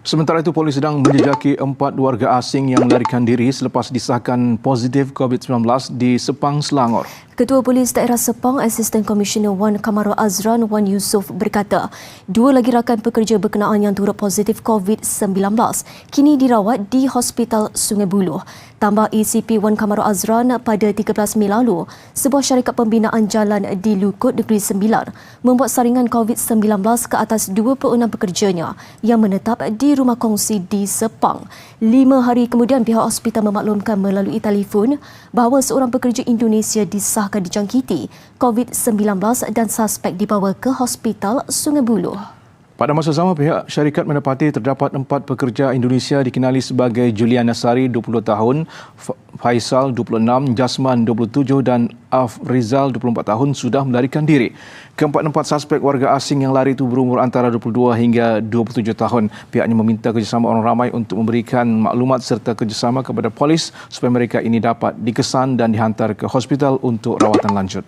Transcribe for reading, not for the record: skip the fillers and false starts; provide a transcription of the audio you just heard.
Sementara itu, polis sedang menjejaki 4 warga asing yang melarikan diri selepas disahkan positif COVID-19 di Sepang, Selangor. Ketua Polis Daerah Sepang, Asisten Komisioner Wan Kamarul Azran Wan Yusof berkata, 2 lagi rakan pekerja berkenaan yang turut positif COVID-19 kini dirawat di Hospital Sungai Buloh. Tambah ACP Wan Kamarul Azran, pada 13 Mei lalu, sebuah syarikat pembinaan jalan di Lukut, Negeri Sembilan membuat saringan COVID-19 ke atas 26 pekerjanya yang menetap di rumah kongsi di Sepang. 5 hari kemudian, pihak hospital memaklumkan melalui telefon bahawa seorang pekerja Indonesia disahkan dijangkiti COVID-19 dan suspek dibawa ke Hospital Sungai Buloh. Pada masa sama, pihak syarikat mendapati terdapat 4 pekerja Indonesia dikenali sebagai Julian Nasari, 20 tahun, Faisal, 26, Jasman, 27 dan Afrizal, 24 tahun sudah melarikan diri. Keempat-empat suspek warga asing yang lari itu berumur antara 22 hingga 27 tahun. Pihaknya meminta kerjasama orang ramai untuk memberikan maklumat serta kerjasama kepada polis supaya mereka ini dapat dikesan dan dihantar ke hospital untuk rawatan lanjut.